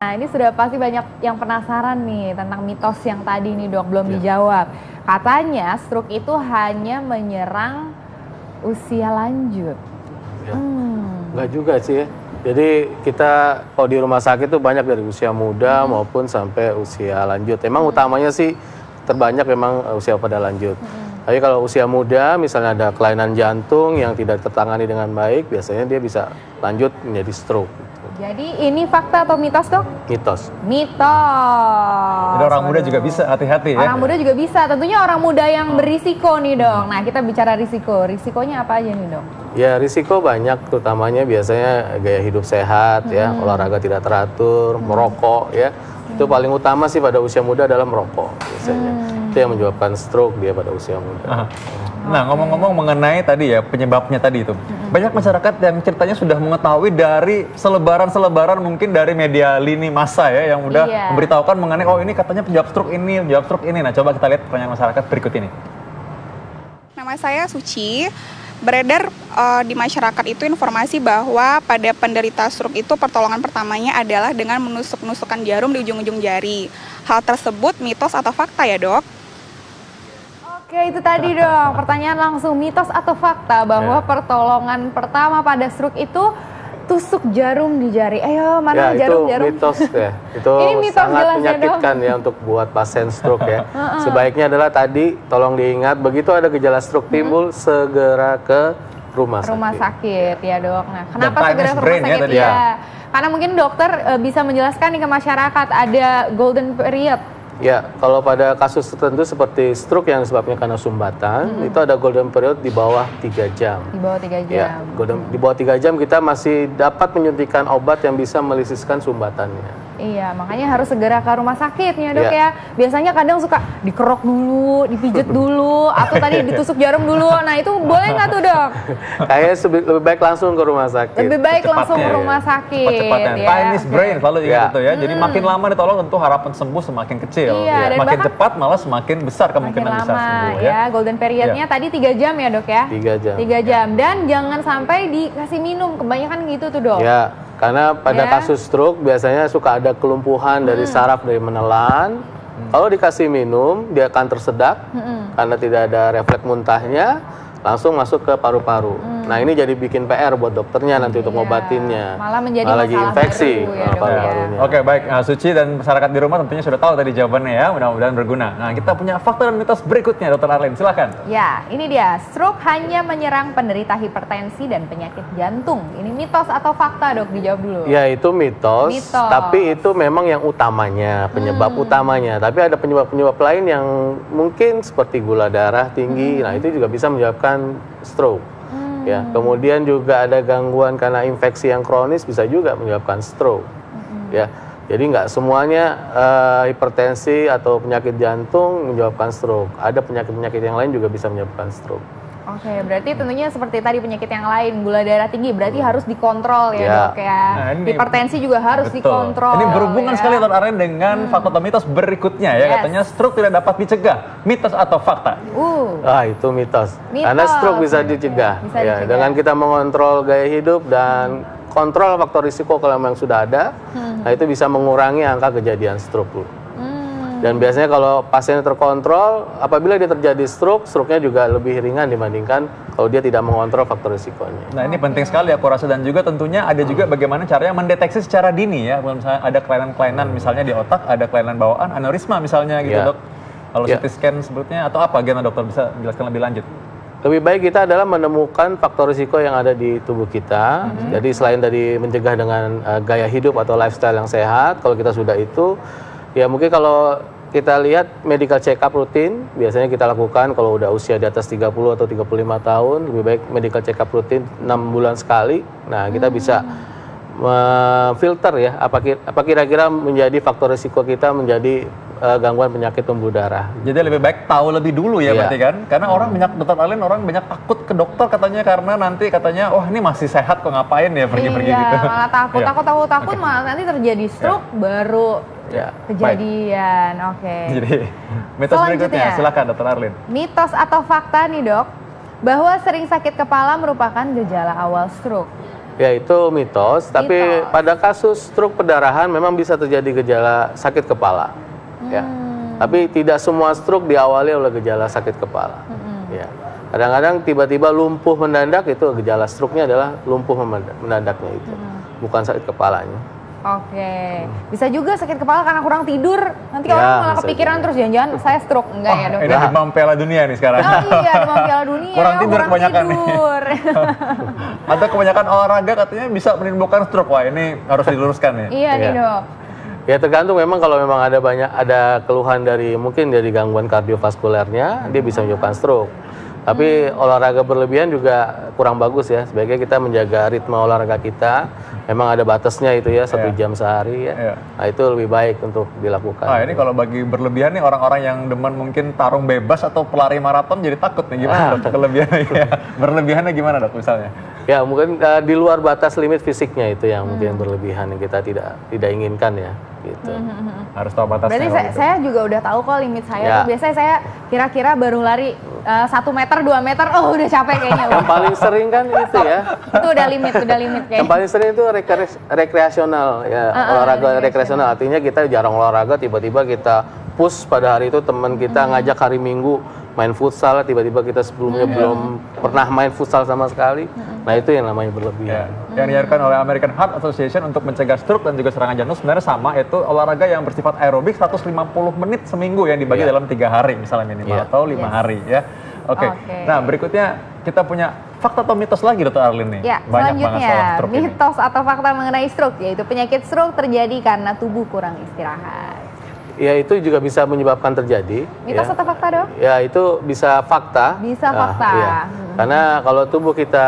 Nah, ini sudah pasti banyak yang penasaran nih tentang mitos yang tadi nih dok, belum dijawab. Katanya stroke itu hanya menyerang usia lanjut. Ya. Enggak juga sih ya. Jadi kita kalau di rumah sakit itu banyak dari usia muda maupun sampai usia lanjut. Emang utamanya sih terbanyak memang usia pada lanjut. Tapi kalau usia muda misalnya ada kelainan jantung yang tidak tertangani dengan baik, biasanya dia bisa lanjut menjadi stroke. Jadi ini fakta atau mitos dok? Mitos. Mitos. Jadi orang muda juga bisa, hati-hati ya. Orang muda juga bisa, tentunya orang muda yang berisiko nih dok. Nah kita bicara risiko, risikonya apa aja nih dok? Ya risiko banyak, terutamanya biasanya gaya hidup sehat ya, olahraga tidak teratur, merokok ya. Itu paling utama sih pada usia muda adalah merokok biasanya. Itu yang menyebabkan stroke dia pada usia muda. Nah ngomong-ngomong mengenai tadi ya penyebabnya tadi itu, banyak masyarakat yang ceritanya sudah mengetahui dari selebaran mungkin dari media lini massa ya yang udah memberitahukan mengenai oh ini katanya penyebab stroke ini, Nah coba kita lihat pertanyaan masyarakat berikut ini. Nama saya Suci. Beredar di masyarakat itu informasi bahwa pada penderita stroke itu pertolongan pertamanya adalah dengan menusuk-nusukan jarum di ujung-ujung jari. Hal tersebut mitos atau fakta ya dok? Oke itu tadi dong, pertanyaan langsung mitos atau fakta bahwa pertolongan pertama pada stroke itu tusuk jarum di jari. Ayo mana jarum? Itu mitos ya. Itu mitos sangat jelas, menyakitkan ya untuk buat pasien stroke ya. Sebaiknya adalah tadi tolong diingat begitu ada gejala stroke timbul segera ke rumah sakit. Rumah sakit ya dok. Nah kenapa Dan segera ke rumah brain ya sakit tadi ya? Karena mungkin dokter bisa menjelaskan nih ke masyarakat ada golden period. Ya, kalau pada kasus tertentu seperti stroke yang sebabnya karena sumbatan, itu ada golden period di bawah 3 jam. Di bawah 3 jam. Ya, di bawah 3 jam kita masih dapat menyuntikkan obat yang bisa melisiskan sumbatannya. Iya, makanya harus segera ke rumah sakit ya dok ya. Biasanya kadang suka dikerok dulu, dipijet dulu, atau tadi ditusuk jarum dulu. Nah itu boleh nggak tuh dok? Kayaknya lebih baik langsung ke rumah sakit. Lebih baik langsung ke rumah sakit. Cepat-cepatnya. Ya. Time is brain, selalu ingat itu ya. Jadi makin lama ditolong tentu harapan sembuh semakin kecil. Iya, dan makin cepat malah semakin besar kemungkinan bisa sembuh ya. Golden periodnya tadi 3 jam ya dok ya? 3 jam. 3 jam. Dan jangan sampai dikasih minum, kebanyakan gitu tuh dok. Ya, karena pada kasus stroke biasanya suka ada kelumpuhan dari saraf dari menelan. Kalau dikasih minum, dia akan tersedak karena tidak ada refleks muntahnya, langsung masuk ke paru-paru. Nah ini jadi bikin PR buat dokternya nanti untuk ngobatinnya. Malah menjadi lagi masalah infeksi baru ya, dok, paru-parunya. Oke baik, Suci dan masyarakat di rumah tentunya sudah tahu tadi jawabannya ya, mudah-mudahan berguna. Nah kita punya fakta dan mitos berikutnya, Dr. Arlene, silakan. Ya, ini dia, stroke hanya menyerang penderita hipertensi dan penyakit jantung. Ini mitos atau fakta dok, dijawab dulu. Ya itu mitos, tapi itu memang yang utamanya, penyebab utamanya. Tapi ada penyebab-penyebab lain yang mungkin seperti gula darah tinggi, nah itu juga bisa menyebabkan stroke. Ya, kemudian juga ada gangguan karena infeksi yang kronis bisa juga menyebabkan stroke. Ya, jadi nggak semuanya hipertensi atau penyakit jantung menyebabkan stroke. Ada penyakit-penyakit yang lain juga bisa menyebabkan stroke. Oke, berarti tentunya seperti tadi penyakit yang lain, gula darah tinggi, berarti harus dikontrol ya dok ya. Nah, hipertensi juga harus dikontrol. Ini berhubungan sekali Dr. Arlene dengan fakta atau mitos berikutnya ya. Katanya stroke tidak dapat dicegah, mitos atau fakta? Itu mitos. Karena stroke bisa dicegah. Ya, dengan kita mengontrol gaya hidup dan kontrol faktor risiko kalau memang sudah ada, nah itu bisa mengurangi angka kejadian stroke. Dan biasanya kalau pasiennya terkontrol, apabila dia terjadi stroke, stroke-nya juga lebih ringan dibandingkan kalau dia tidak mengontrol faktor risikonya. Nah ini penting sekali aku rasa, dan juga tentunya ada juga bagaimana caranya mendeteksi secara dini ya. Misalnya ada kelainan-kelainan misalnya di otak, ada kelainan bawaan, aneurisma misalnya gitu dok. Kalau CT scan sebetulnya atau apa, gimana dokter bisa jelaskan lebih lanjut? Lebih baik kita adalah menemukan faktor risiko yang ada di tubuh kita. Jadi selain dari mencegah dengan gaya hidup atau lifestyle yang sehat, kalau kita sudah itu, ya mungkin kalau kita lihat medical check up rutin, biasanya kita lakukan kalau udah usia di atas 30 atau 35 tahun, lebih baik medical check up rutin 6 bulan sekali. Nah, kita bisa filter ya, apa kira-kira menjadi faktor risiko kita menjadi gangguan penyakit pembuluh darah. Jadi lebih baik tahu lebih dulu ya berarti kan? Karena orang banyak, Dr. Arlene, orang banyak takut ke dokter katanya karena nanti katanya, oh ini masih sehat kok ngapain ya pergi-pergi gitu. Iya, malah takut malah nanti terjadi stroke baru kejadian. Jadi mitos berikutnya, silakan Dr. Arlene. Mitos atau fakta nih dok, bahwa sering sakit kepala merupakan gejala awal stroke. Ya itu mitos, tapi pada kasus stroke perdarahan memang bisa terjadi gejala sakit kepala. Ya. Tapi tidak semua stroke diawali oleh gejala sakit kepala. Ya. Kadang-kadang tiba-tiba lumpuh mendadak, itu gejala stroke-nya adalah lumpuh mendadaknya itu, bukan sakit kepalanya. Oke, bisa juga sakit kepala karena kurang tidur. Nanti orang malah kepikiran terus jangan-jangan saya stroke. Enggak ya dok? Ini demam Piala Dunia nih sekarang. Oh iya, demam Piala Dunia. Kurang tidur kebanyakan tidur. Atau kebanyakan olahraga katanya bisa menimbulkan stroke. Wah ini harus diluruskan ya. Iya nih dok. Ya tergantung memang, kalau memang ada keluhan dari mungkin dari gangguan kardiovaskulernya, dia bisa menyebabkan stroke. Tapi olahraga berlebihan juga kurang bagus ya. Sebaiknya kita menjaga ritme olahraga kita. Memang ada batasnya itu ya, 1 jam sehari ya. Nah itu lebih baik untuk dilakukan. Nah ini kalau bagi berlebihan nih, orang-orang yang demen mungkin tarung bebas atau pelari maraton jadi takut nih. Gimana dok kelebihannya? Berlebihannya gimana dok misalnya? Ya mungkin di luar batas limit fisiknya itu yang mungkin berlebihan, yang kita tidak inginkan ya. Gitu. Harus tahu batasnya. Berarti saya juga udah tahu kok limit saya. Biasanya saya kira-kira baru lari 1 meter, 2 meter, oh udah capek kayaknya. Yang paling sering kan itu ya. Itu udah limit kayaknya. Yang paling sering itu rekreasional ya, olahraga rekreasional. Artinya kita jarang olahraga, tiba-tiba kita push pada hari itu, teman kita ngajak hari Minggu main futsal, tiba-tiba kita sebelumnya belum pernah main futsal sama sekali. Nah itu yang namanya berlebihan. Yang diarahkan oleh American Heart Association untuk mencegah stroke dan juga serangan jantung sebenarnya sama, yaitu olahraga yang bersifat aerobik 150 menit seminggu yang dibagi dalam 3 hari misalnya minimal atau 5 hari ya. Oke. Nah berikutnya kita punya fakta atau mitos lagi Dr. Arlin nih. Ya, selanjutnya mitos atau fakta mengenai stroke, yaitu penyakit stroke terjadi karena tubuh kurang istirahat. Ya itu juga bisa menyebabkan terjadi. Mitos atau fakta dok? Ya itu bisa fakta. Bisa fakta. Ya. Karena kalau tubuh kita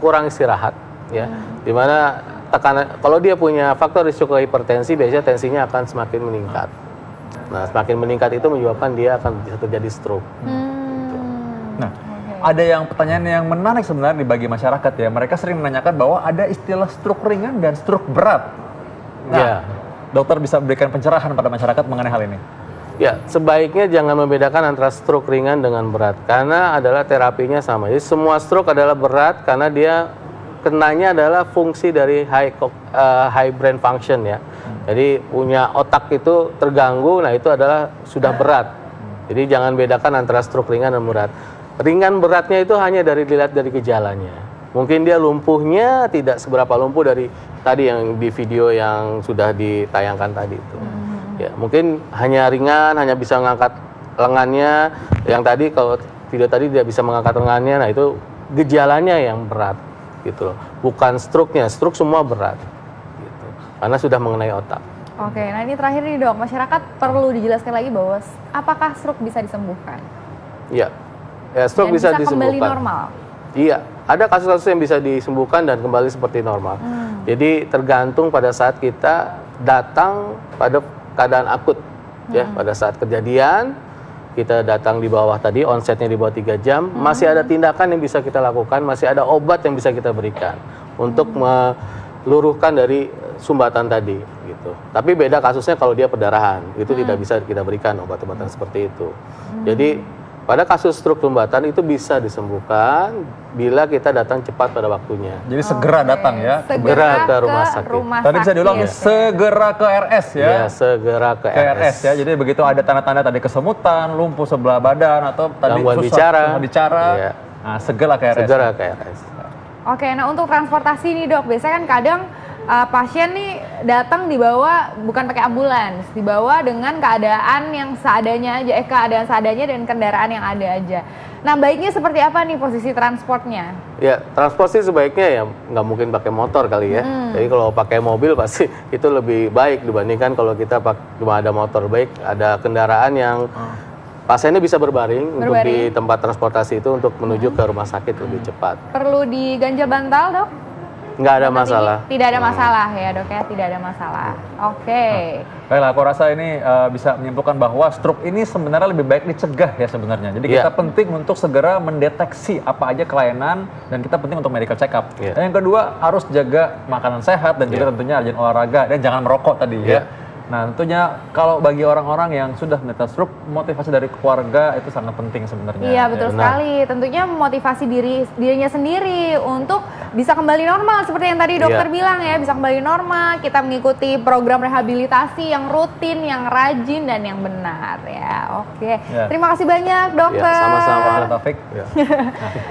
kurang istirahat, ya, dimana tekanan, kalau dia punya faktor risiko hipertensi, biasanya tensinya akan semakin meningkat. Nah semakin meningkat itu menyebabkan dia akan bisa terjadi stroke. Nah, ada yang pertanyaan yang menarik sebenarnya bagi masyarakat ya. Mereka sering menanyakan bahwa ada istilah stroke ringan dan stroke berat. Nah, dokter bisa berikan pencerahan pada masyarakat mengenai hal ini? Ya, sebaiknya jangan membedakan antara stroke ringan dengan berat, karena adalah terapinya sama. Jadi semua stroke adalah berat karena dia kenanya adalah fungsi dari high brain function ya. Jadi punya otak itu terganggu, nah itu adalah sudah berat. Jadi jangan bedakan antara stroke ringan dan berat. Ringan beratnya itu hanya dilihat dari gejalanya. Mungkin dia lumpuhnya tidak seberapa lumpuh dari tadi yang di video yang sudah ditayangkan tadi itu. Ya, mungkin hanya ringan, hanya bisa mengangkat lengannya. Yang tadi kalau video tadi dia bisa mengangkat lengannya, nah itu gejalanya yang berat gitu loh. Bukan stroke-nya, stroke semua berat gitu. Karena sudah mengenai otak. Oke, nah ini terakhir nih dok, masyarakat perlu dijelaskan lagi bahwa apakah stroke bisa disembuhkan? Iya. Ya, stroke bisa disembuhkan. Kembali normal? Iya, ada kasus-kasus yang bisa disembuhkan dan kembali seperti normal. Jadi tergantung pada saat kita datang pada keadaan akut, ya, pada saat kejadian kita datang di bawah tadi, onsetnya di bawah 3 jam, masih ada tindakan yang bisa kita lakukan, masih ada obat yang bisa kita berikan untuk meluruhkan dari sumbatan tadi, gitu. Tapi beda kasusnya kalau dia perdarahan, itu tidak bisa kita berikan obat-obatan seperti itu. Jadi pada kasus stroke sumbatan itu bisa disembuhkan bila kita datang cepat pada waktunya. Jadi segera datang ya. Segera ke rumah sakit. Tadi bisa diulang ya, segera ke RS ya. Ya, segera ke RS ya. Jadi begitu ada tanda-tanda tadi kesemutan, lumpuh sebelah badan atau tadi gangguan bicara. Ya. Nah, segera ke RS. Segera ke RS. Oke, nah untuk transportasi nih dok, biasanya kan kadang pasien nih datang dibawa bukan pakai ambulans, dibawa dengan keadaan yang seadanya aja, keadaan seadanya dan kendaraan yang ada aja. Nah baiknya seperti apa nih posisi transportnya? Ya transport sih sebaiknya ya nggak mungkin pakai motor kali ya. Jadi kalau pakai mobil pasti itu lebih baik dibandingkan kalau kita cuma ada motor. Baik ada kendaraan yang pasiennya bisa berbaring untuk di tempat transportasi itu untuk menuju ke rumah sakit lebih cepat. Perlu diganjal bantal dok? Nggak ada masalah. Tidak ada masalah ya dok ya, tidak ada masalah. Oke. Baiklah, aku rasa ini bisa menyimpulkan bahwa stroke ini sebenarnya lebih baik dicegah ya sebenarnya. Jadi kita penting untuk segera mendeteksi apa aja kelainan dan kita penting untuk medical check up. Dan yang kedua harus jaga makanan sehat dan juga tentunya rajin olahraga dan jangan merokok tadi ya. Nah, tentunya kalau bagi orang-orang yang sudah menderita stroke, motivasi dari keluarga itu sangat penting sebenarnya. Iya, betul sekali. Tentunya motivasi dirinya sendiri untuk bisa kembali normal seperti yang tadi dokter bilang ya, bisa kembali normal, kita mengikuti program rehabilitasi yang rutin, yang rajin dan yang benar ya. Oke. Terima kasih banyak dokter. Sama-sama. Taufik.